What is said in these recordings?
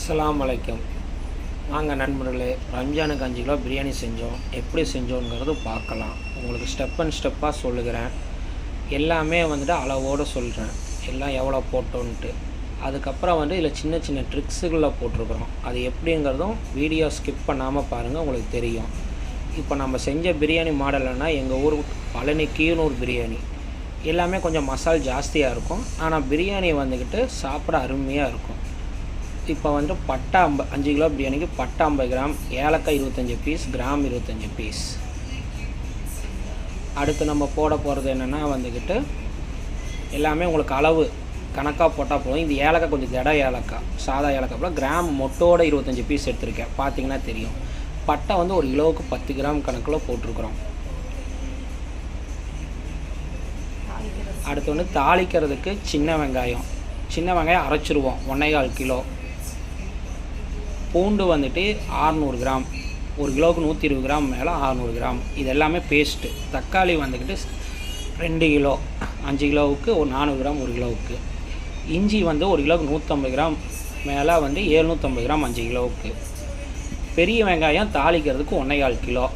அஸ்ஸலாமு அலைக்கும். வாங்க நண்பர்களே, ரம்ஜானுக்கு 5 கிலோ பிரியாணி செஞ்சோம். எப்படி செஞ்சோங்கிறது பார்க்கலாம். உங்களுக்கு ஸ்டெப் அண்ட் ஸ்டெப்பாக சொல்லுகிறேன். எல்லாமே அளவோடு சொல்கிறேன், எல்லாம் எவ்வளோ போட்டோன்ட்டு. அதுக்கப்புறம் இதில் சின்ன சின்ன ட்ரிக்ஸுகளில் போட்டிருக்கிறோம். அது எப்படிங்கிறதும் வீடியோ ஸ்கிப் பண்ணாமல் பாருங்கள், உங்களுக்கு தெரியும். இப்போ நம்ம செஞ்ச பிரியாணி மாடல்னா எங்கள் ஊர் பழனி கீழூர் பிரியாணி. எல்லாமே கொஞ்சம் மசால் ஜாஸ்தியாக இருக்கும், ஆனால் பிரியாணி சாப்பிட அருமையாக இருக்கும். இப்போ பட்டை 5 கிலோ பிரியாணிக்கு பட்டை 50 கிராம், ஏலக்காய் 25 பீஸ், கிராம் 25 பீஸ். அடுத்து நம்ம போட போகிறது என்னென்னா எல்லாமே உங்களுக்கு அளவு கணக்காக போட்டால் போதும். இது ஏலக்காய் கொஞ்சம் திட ஏலக்காய், சாதா ஏலக்காய் போல் கிராம் மொட்டோட 25 பீஸ் எடுத்திருக்கேன், பார்த்தீங்கன்னா தெரியும். பட்டை 1 கிலோவுக்கு 10 கிராம் கணக்கில் போட்டிருக்கிறோம். அடுத்து தாளிக்கிறதுக்கு சின்ன வெங்காயம் அரைச்சிருவோம் 1.25 கிலோ. பூண்டு 600 கிராம், 1 கிலோவுக்கு 120 கிராம் மேலே 600 கிராம். இது எல்லாமே பேஸ்ட்டு. தக்காளி 2 கிலோ, 5 கிலோவுக்கு ஒரு 400 கிராம் 1 கிலோவுக்கு. இஞ்சி 1 கிலோவுக்கு 150 கிராம் மேலே 750 கிராம் 5 கிலோவுக்கு. பெரிய வெங்காயம் தாளிக்கிறதுக்கு 1.25 கிலோ.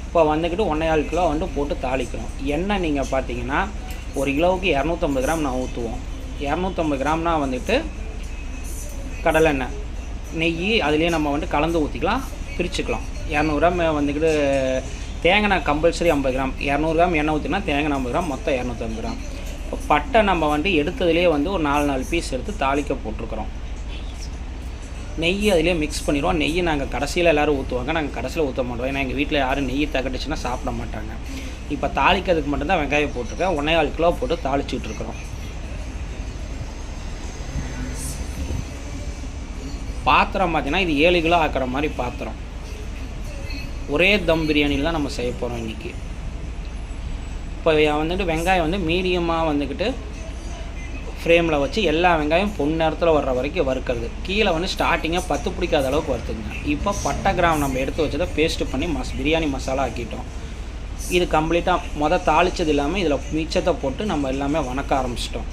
இப்போ 1.25 கிலோ போட்டு தாளிக்கிறோம். எண்ணெய் நீங்கள் பார்த்தீங்கன்னா 1 கிலோவுக்கு 250 கிராம் நான் ஊற்றுவோம். 250 கிராம்னா கடலெண்ணெய், நெய் அதுலேயே நம்ம கலந்து ஊற்றிக்கலாம், பிரிச்சுக்கலாம். 200 கிராம் தேங்காய் கம்பல்சரி 50 கிராம், 200 கிராம் எண்ணெய் ஊற்றினா தேங்காய் 50 கிராம், மொத்தம் 250 கிராம். இப்போ பட்டை நம்ம எடுத்ததுலேயே ஒரு 4 பீஸ் எடுத்து தாளிக்க போட்டிருக்கிறோம். நெய் அதிலே மிக்ஸ் பண்ணிடுவோம். நெய் நாங்கள் கடைசியில் எல்லோரும் ஊற்றுவாங்க, நாங்கள் கடைசியில் ஊற்ற மாட்டோம். ஏன்னா எங்கள் வீட்டில் யாரும் நெய் தகட்டுச்சுன்னா சாப்பிட மாட்டாங்க. இப்போ தாளிக்கிறதுக்கு மட்டும்தான் வெங்காயம் போட்டிருக்கேன். 1.25 கிலோ போட்டு தாளிச்சுட்ருக்குறோம். பாத்திரம் பார்த்தீங்கன்னா இது 7 கிலோ ஆக்கிற மாதிரி பாத்திரம். ஒரே தம் பிரியாணியில் தான் நம்ம செய்ய போகிறோம் இன்றைக்கி. இப்போ வெங்காயம் மீடியமாக ஃப்ரேமில் வச்சு எல்லா வெங்காயம் பொன்னேரத்தில் வர்ற வரைக்கும் வறுக்கிறது. கீழே ஸ்டார்டிங்காக 10 பிடிக்காத அளவுக்கு வறுத்துக்குங்க. இப்போ பட்டை கிராம் நம்ம எடுத்து வச்சதை பேஸ்ட்டு பண்ணி பிரியாணி மசாலா ஆக்கிட்டோம். இது கம்ப்ளீட்டாக தாளித்தது இல்லாமல் இதில் மிச்சத்தை போட்டு நம்ம எல்லாமே வணக்க ஆரம்பிச்சிட்டோம்.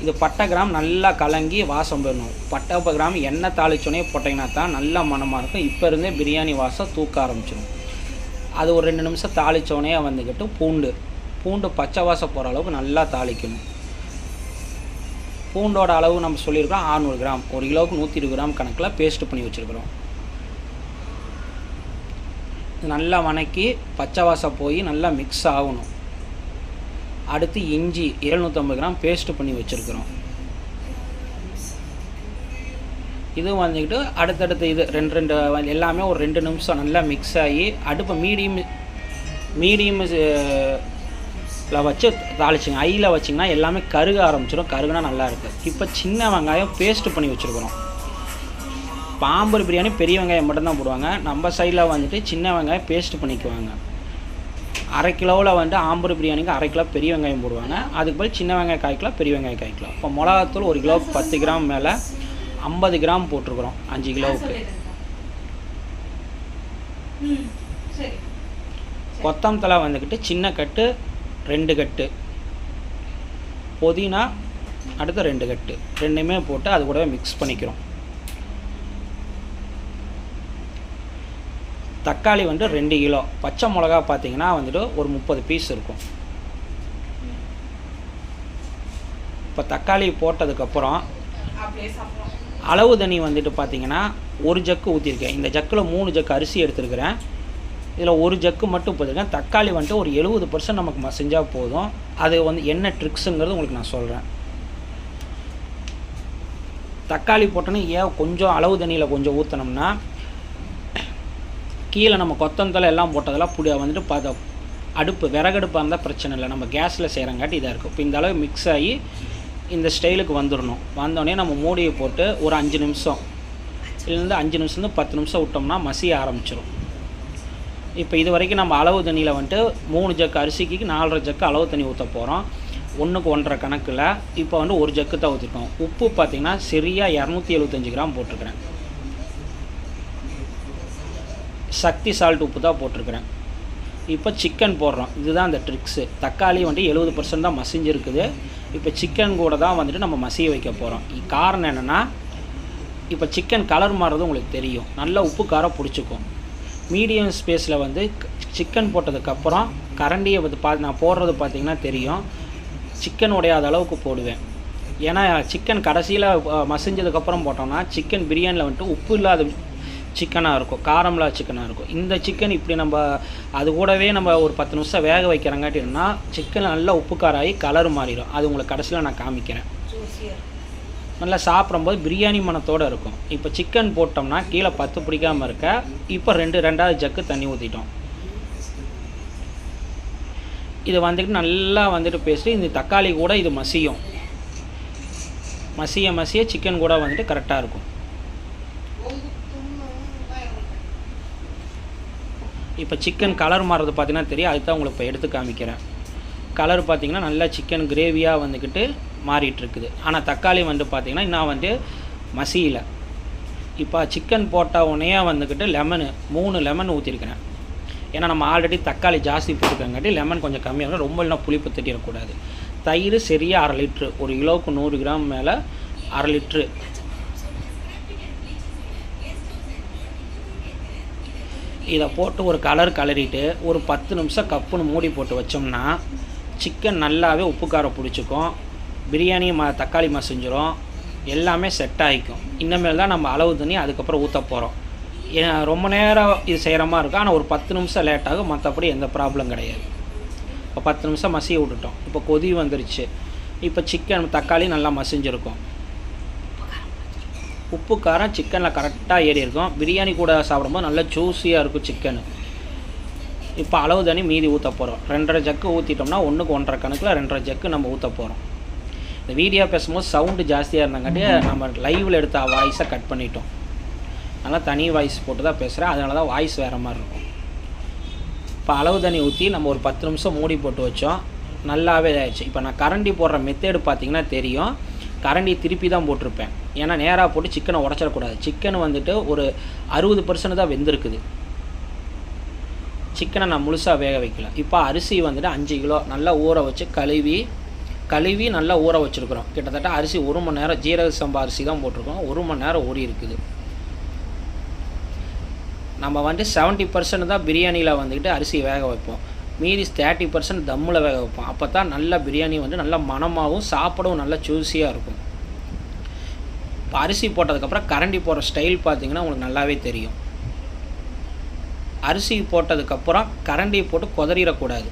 இது பட்டை கிராம் நல்லா கலங்கி வாசம் போயிடணும். பட்டை கிராம் எண்ணெய் தாளிச்சோன்னே போட்டிங்கன்னா தான் நல்லா மணமாக இருக்கும். இப்போ இருந்தே பிரியாணி வாசம் தூக்க ஆரம்பிச்சிடும். அது ஒரு 2 நிமிஷம் தாளித்தோடனே பூண்டு பச்சை வாசம் போகிற அளவுக்கு நல்லா தாளிக்கணும். பூண்டோட அளவு நம்ம சொல்லியிருக்கோம் 600 கிராம், 1 கிலோவுக்கு 120 கிராம் கணக்கில் பேஸ்ட்டு பண்ணி வச்சுருக்குறோம். நல்லா வணக்கி பச்சை வாசம் போய் நல்லா மிக்ஸ் ஆகணும். அடுத்து இஞ்சி 750 கிராம் பேஸ்ட்டு பண்ணி வச்சுருக்குறோம். இது அடுத்தடுத்து இது 2 எல்லாமே ஒரு 2 நிமிஷம் நல்லா மிக்ஸ் ஆகி அடுப்பை மீடியமில் வச்சு தாளிச்சிங்க. ஐயில் வச்சிங்கன்னா எல்லாமே கருக ஆரம்பிச்சிடும். கருகுனா நல்லாயிருக்கு. இப்போ சின்ன வெங்காயம் பேஸ்ட்டு பண்ணி வச்சுருக்குறோம். பாம்பூர் பிரியாணி பெரிய வெங்காயம் மட்டும்தான் போடுவாங்க. நம்ம சைடில் சின்ன வெங்காயம் பேஸ்ட்டு பண்ணிக்குவாங்க. 1/2 கிலோவில் ஆம்பூர் பிரியாணிக்கு 1/2 கிலோ பெரிய வெங்காயம் போடுவாங்க. அதுக்கு பதில் சின்ன வெங்காயம் 1/4 கிலோ, பெரிய வெங்காயம் 1/4 கிலோ. இப்போ மிளகாத்தூள் 1 கிலோவுக்கு 10 கிராம் மேலே 50 கிராம் போட்டிருக்குறோம் 5 கிலோவுக்கு. கொத்தமல்லி சின்ன கட்டு 2 கட்டு, புதினா அடுத்து 2 கட்டு, ரெண்டுமே போட்டு அது கூடவே மிக்ஸ் பண்ணிக்கிறோம். தக்காளி 2 கிலோ, பச்சை மிளகா பார்த்தீங்கன்னா ஒரு 30 பீஸ் இருக்கும். இப்போ தக்காளி போட்டதுக்கப்புறம் அளவு தண்ணி பார்த்தீங்கன்னா 1 ஜக்கு ஊற்றிருக்கேன். இந்த ஜக்கில் 3 ஜக்கு அரிசி எடுத்துருக்கிறேன். இதில் 1 ஜக்கு மட்டும் போட்டிருக்கேன். தக்காளி ஒரு 70% நமக்கு செஞ்சால் போதும். அது என்ன ட்ரிக்ஸுங்கிறது உங்களுக்கு நான் சொல்கிறேன். தக்காளி போட்டோன்னே ஏன் கொஞ்சம் அளவு தண்ணியில் கொஞ்சம் ஊற்றினோம்னா கீழே நம்ம கொத்தமல்லி எல்லாம் போட்டதெல்லாம் அடுப்பு விறகடுப்பாக இருந்தால் பிரச்சனை இல்லை, நம்ம கேஸில் செய்கிறங்காட்டி இதாக இருக்கும். இப்போ இந்த அளவு மிக்ஸ் ஆகி இந்த ஸ்டைலுக்கு வந்துடணும். வந்தோடனே நம்ம மூடியை போட்டு ஒரு 5 நிமிஷம் இல்லைருந்து 5 நிமிஷம் 10 நிமிஷம் விட்டோம்னா மசிய ஆரம்பிச்சிடும். இப்போ இது வரைக்கும் நம்ம அளவு தண்ணியில் 3 ஜக்கு அரிசிக்கு 4.5 ஜக்கு அளவு தண்ணி ஊற்ற போகிறோம். 1க்கு 1.5 கணக்கில். இப்போ 1 ஜக்கு தான் ஊற்றிருக்கோம். உப்பு பார்த்திங்கன்னா சரியாக 275 கிராம் போட்டிருக்கிறேன். சக்தி சால்ட் உப்பு தான் போட்டிருக்கிறேன். இப்போ சிக்கன் போடுறோம். இதுதான் அந்த ட்ரிக்ஸு. தக்காளி 70% தான் மசிஞ்சிருக்குது. இப்போ சிக்கன் கூட தான் நம்ம மசிய வைக்க போகிறோம். காரணம் என்னென்னா இப்போ சிக்கன் கலர் மாறுறது உங்களுக்கு தெரியும், நல்லா உப்பு காரம் பிடிச்சிக்கும். மீடியம் ஸ்பேஸில் வந்து சிக்கன் போட்டதுக்கப்புறம் கரண்டியை வந்து நான் போடுறது பார்த்திங்கன்னா தெரியும், சிக்கன் உடையாத அளவுக்கு போடுவேன். ஏன்னா சிக்கன் கடைசியில் மசிஞ்சதுக்கப்புறம் போட்டோம்னா சிக்கன் பிரியாணியில் வந்துட்டு உப்பு இல்லாத சிக்கனாக இருக்கும், காரம் இல்லாத சிக்கனாக இருக்கும். இந்த சிக்கன் இப்படி நம்ம அது கூடவே நம்ம ஒரு 10 நிமிஷம் வேக வைக்கிறங்காட்டினா சிக்கன் நல்லா உப்பு காராகி கலர் மாறிடும். அது உங்களுக்கு கடைசியில் நான் காமிக்கிறேன். நல்லா சாப்பிடும்போது பிரியாணி மணத்தோடு இருக்கும். இப்போ சிக்கன் போட்டோம்னா கீழே 10 பிடிக்காமல் இருக்க. இப்போ ரெண்டாவது ஜக்கு தண்ணி ஊற்றிட்டோம். இது வந்துட்டு நல்லா வந்துட்டு பேசிட்டு இந்த தக்காளி கூட இது மசியும், மசிய சிக்கன் கூட வந்துட்டு கரெக்டாக இருக்கும். இப்போ சிக்கன் கலர் மாறுறது பார்த்தீங்கன்னா தெரியும், அதுதான் உங்களுக்கு இப்போ எடுத்து காமிக்கிறேன். கலர் பார்த்திங்கன்னா நல்லா சிக்கன் கிரேவியாக வந்துக்கிட்டு மாறிட்டுருக்குது. ஆனால் தக்காளி வந்து பார்த்திங்கன்னா இன்னும் வந்து மசியலை. இப்போ சிக்கன் போட்ட உடனே வந்துக்கிட்டு 3 லெமன் ஊற்றிருக்கிறேன். ஏன்னா நம்ம ஆல்ரெடி தக்காளி ஜாஸ்தி போட்டுருக்கங்காட்டி லெமன் கொஞ்சம் கம்மியாக, ரொம்ப இல்லைனா புளிப்பு தட்டிடக்கூடாது. தயிர் சரியாக 1/2 லிட்ரு, 1 கிலோவுக்கு 100 கிராம் மேலே 1/2 லிட்ரு. இதை போட்டு ஒரு கலரிட்டு ஒரு 10 நிமிஷம் கப்புன்னு மூடி போட்டு வச்சோம்னா சிக்கன் நல்லாவே உப்பு காரம் பிடிச்சிக்கும், பிரியாணி தக்காளி மசிஞ்சிரும், எல்லாமே செட் ஆகிக்கும். இனிமேல் தான் நம்ம அளவு தண்ணி அதுக்கப்புறம் ஊற்ற போகிறோம். ரொம்ப நேரம் இது செய்கிற மாதிரி இருக்கும், ஆனால் ஒரு 10 நிமிஷம் லேட் ஆகும், மற்றபடி எந்த ப்ராப்ளம் கிடையாது. இப்போ 10 நிமிஷம் மசிய விட்டுட்டோம். இப்போ கொதி வந்துருச்சு. இப்போ சிக்கன் தக்காளி நல்லா மசிஞ்சிருக்கும், உப்பு காரம் சிக்கனில் கரெக்டாக ஏறி இருக்கும். பிரியாணி கூட சாப்பிடும்போது நல்லா ஜூஸியாக இருக்கும் சிக்கனு. இப்போ அளவு தண்ணி மீதி ஊற்ற போகிறோம். 2.5 ஜக்கு ஊற்றிட்டோம்னா 1க்கு 1.5 கணக்கில் 2.5 ஜக்கு நம்ம ஊற்ற போகிறோம். இந்த வீடியோ பேசும்போது சவுண்டு ஜாஸ்தியாக இருந்தாங்காட்டி நம்ம லைவில் எடுத்த வாய்ஸை கட் பண்ணிட்டோம். அதனால் தனி வாய்ஸ் போட்டு தான் பேசுகிறேன், அதனால தான் வாய்ஸ் வேறு மாதிரி இருக்கும். இப்போ அளவு தண்ணி ஊற்றி நம்ம ஒரு 10 நிமிஷம் மூடி போட்டு வச்சோம், நல்லாவே ஆயிடுச்சு. இப்போ நான் கரண்டி போடுற மெத்தேடு பார்த்திங்கன்னா தெரியும், கரண்டி திருப்பி தான் போட்டிருப்பேன். ஏன்னா நேராக போட்டு சிக்கனை உடச்சிடக்கூடாது. சிக்கன் வந்துட்டு ஒரு 60% தான் வெந்திருக்குது. சிக்கனை நான் முழுசாக வேக வைக்கல. இப்போ அரிசி வந்துட்டு 5 கிலோ நல்லா ஊற வச்சு கழுவி நல்லா ஊற வச்சுருக்குறோம். கிட்டத்தட்ட அரிசி 1 மணி நேரம், ஜீரக சம்பா அரிசி தான் போட்டிருக்கோம், 1 மணி நேரம் ஊறி இருக்குது. நம்ம வந்துட்டு 70% தான் பிரியாணியில் வந்துக்கிட்டு அரிசி வேக வைப்போம், மீதி 30% தம்மில் வேக வைப்போம். அப்போ தான் நல்லா பிரியாணி வந்து நல்லா மணமாகவும் சாப்பிடவும் நல்லா ஜூஸியாக இருக்கும். இப்போ அரிசி போட்டதுக்கப்புறம் கரண்டி போடுற ஸ்டைல் பார்த்திங்கன்னா உங்களுக்கு நல்லாவே தெரியும். அரிசி போட்டதுக்கப்புறம் கரண்டியை போட்டு கொதறிடக்கூடாது.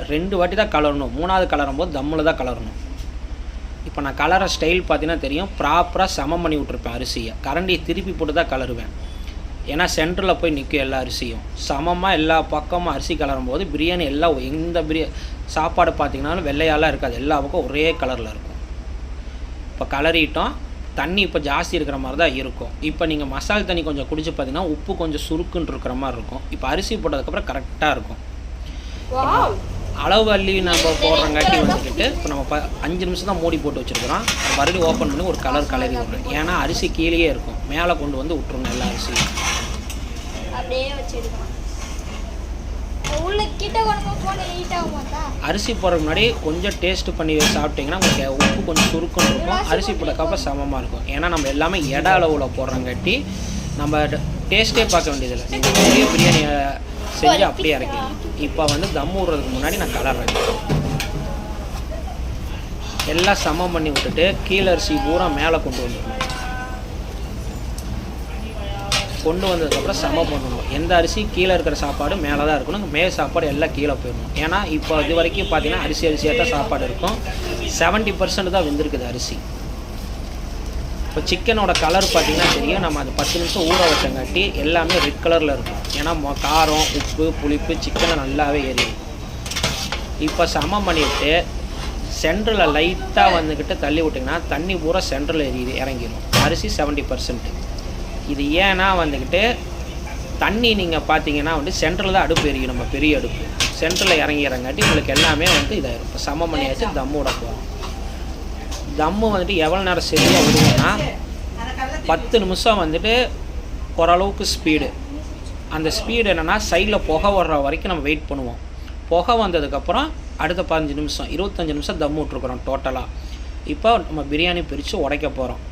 2 வாட்டி தான் கலரணும். 3வது கலரும் போது தம்மில் தான் கலரணும். இப்போ நான் கலர ஸ்டைல் பார்த்தீங்கன்னா தெரியும், ப்ராப்பராக சமம் பண்ணி விட்ருப்பேன் அரிசியை. கரண்டியை திருப்பி போட்டு தான் கலருவேன், ஏன்னா சென்டரில் போய் நிற்கும் எல்லா அரிசியும். சமமாக எல்லா பக்கமும் அரிசி கலரும் போது பிரியாணி எல்லாம் எந்த சாப்பாடு பார்த்திங்கனாலும் வெள்ளையாலாம் இருக்காது, எல்லா பக்கம் ஒரே கலரில் இருக்கும். இப்போ கலரிட்டோம். தண்ணி இப்போ ஜாஸ்தி இருக்கிற மாதிரி தான் இருக்கும். இப்போ நீங்கள் மசாலா தண்ணி கொஞ்சம் குடிச்சு பார்த்தீங்கன்னா உப்பு கொஞ்சம் சுருக்குன்னு இருக்கிற மாதிரி இருக்கும். இப்போ அரிசி போட்டதுக்கப்புறம் கரெக்டாக இருக்கும். அளவு அள்ளி நம்ம போடுறங்காட்டி வந்துக்கிட்டு இப்போ நம்ம 5 நிமிஷம் தான் மூடி போட்டு வச்சுருக்கிறோம். மறுபடியும் ஓப்பன் பண்ணி ஒரு கலரி விட்றேன். ஏன்னா அரிசி கீழேயே இருக்கும், மேலே கொண்டு வந்து விட்ருங்க எல்லா அரிசியும். அரிசி போடுறதுக்கு முன்னாடி கொஞ்சம் டேஸ்ட் பண்ணி சாப்பிட்டிங்கன்னா உங்களுக்கு உப்பு கொஞ்சம் சுருக்குன்னு இருக்கும், அரிசி போட்டக்கப்புறம் சமமாக இருக்கும். ஏன்னா நம்ம எல்லாமே இட அளவில் போடுறங்காட்டி நம்ம டேஸ்ட்டே பார்க்க வேண்டியதில்லை. நீங்கள் பெரிய பிரியாணியை செஞ்சு அப்படியே இறக்கிங்க. இப்போ வந்து தம் விடுறதுக்கு முன்னாடி நான் கலர்றேன். எல்லாம் சமம் பண்ணி விட்டுட்டு கீழே அரிசி பூரா மேலே கொண்டு வந்துடணும். கொண்டு வந்ததுக்கப்புறம் சமம் பண்ணணும். எந்த அரிசி கீழே இருக்கிற சாப்பாடு மேலே தான் இருக்கணும், மேல் சாப்பாடு எல்லாம் கீழே போயிடணும். ஏன்னா இப்போ இது வரைக்கும் பார்த்தீங்கன்னா அரிசியாக தான் சாப்பாடு இருக்கும், 70% தான் வெந்திருக்குது அரிசி. இப்போ சிக்கனோட கலர் பார்த்திங்கன்னா தெரியும், நம்ம அது 10 நிமிஷம் ஊற வச்சங்காட்டி எல்லாமே ரெட் கலரில் இருக்கும். ஏன்னா காரம், உப்பு, புளிப்பு சிக்கனை நல்லாவே ஏறிடும். இப்போ சமம் பண்ணிவிட்டு சென்டரில் லைட்டாக வந்துக்கிட்டு தள்ளி விட்டிங்கன்னா தண்ணி பூரா சென்டரில் இறங்கிடும். அரிசி 70%. இது ஏன்னா வந்துக்கிட்டு தண்ணி நீங்கள் பார்த்தீங்கன்னா வந்து சென்டரில் தான் அடுப்பு எரியும், நம்ம பெரிய அடுப்பு சென்டரில் இறங்கிறங்காட்டி உங்களுக்கு எல்லாமே வந்து இதாகிடும். இப்போ சமம் பண்ணியாச்சு, தம்மு விட போகிறோம். தம்மு வந்துட்டு எவ்வளோ நேரம் சரியாக விடுவோம்னா 10 நிமிஷம் வந்துட்டு ஓரளவுக்கு ஸ்பீடு. அந்த ஸ்பீடு என்னென்னா சைடில் புகை வர்ற வரைக்கும் நம்ம வெயிட் பண்ணுவோம். புகை வந்ததுக்கப்புறம் அடுத்த 15 நிமிஷம் 25 நிமிஷம் தம்மு விட்ருக்குறோம் டோட்டலாக. இப்போ நம்ம பிரியாணி பிரித்து உடைக்க போகிறோம்.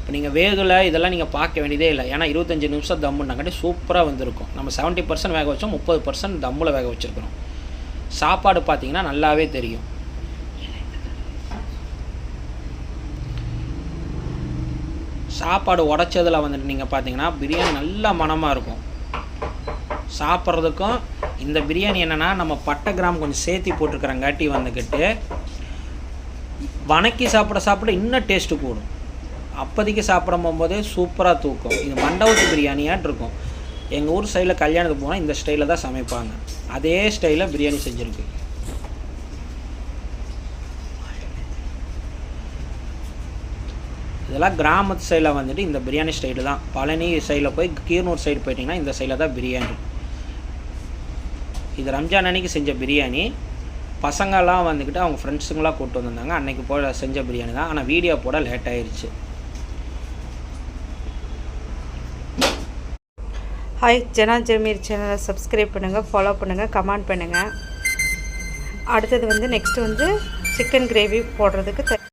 இப்போ நீங்கள் வேகலை இதெல்லாம் நீங்கள் பார்க்க வேண்டியதே இல்லை. ஏன்னா 25 நிமிஷம் தம்முன்னாங்காட்டி சூப்பராக வந்திருக்கும். நம்ம 70% வேக வச்சோம், 30% தம்மில் வேக வச்சுருக்கிறோம். சாப்பாடு பார்த்திங்கன்னா நல்லாவே தெரியும். சாப்பாடு உடச்சதில் வந்துட்டு நீங்கள் பார்த்தீங்கன்னா பிரியாணி நல்ல மணமாக இருக்கும். சாப்பிட்றதுக்கும் இந்த பிரியாணி என்னென்னா நம்ம பட்டை கிராம் கொஞ்சம் சேர்த்தி போட்டிருக்கிறங்காட்டி வந்துக்கிட்டு வணக்கி சாப்பிட இன்னும் டேஸ்ட்டு கூடும். அப்போதைக்கு சாப்பிட போகும்போதே சூப்பராக தூக்கும். இது மண்டபத்து பிரியாணியாட்டு இருக்கும். எங்கள் ஊர் சைடில் கல்யாணத்துக்கு போனால் இந்த ஸ்டைலில் தான் சமைப்பாங்க. அதே ஸ்டைலில் பிரியாணி செஞ்சுருக்கு. இதெல்லாம் கிராமத்து சைடில் வந்துட்டு இந்த பிரியாணி ஸ்டைலு தான். பழனி சைடில் போய் கீரனூர் சைடு போயிட்டிங்கன்னா இந்த சைடில் தான் பிரியாணி. இது ரம்ஜான் அன்னைக்கு செஞ்ச பிரியாணி. பசங்கள்லாம் வந்துக்கிட்டு அவங்க ஃப்ரெண்ட்ஸுங்களாம் கூப்பிட்டு வந்திருந்தாங்க. அன்றைக்கி போட செஞ்ச பிரியாணி தான். ஆனால் வீடியோ போட லேட் ஆயிடுச்சு. ஹாய், ஜனா ஜமீர் சேனலை சப்ஸ்கிரைப் பண்ணுங்கள், ஃபாலோ பண்ணுங்கள், கமெண்ட் பண்ணுங்கள். அடுத்தது வந்து நெக்ஸ்ட்டு வந்து சிக்கன் கிரேவி போடுறதுக்கு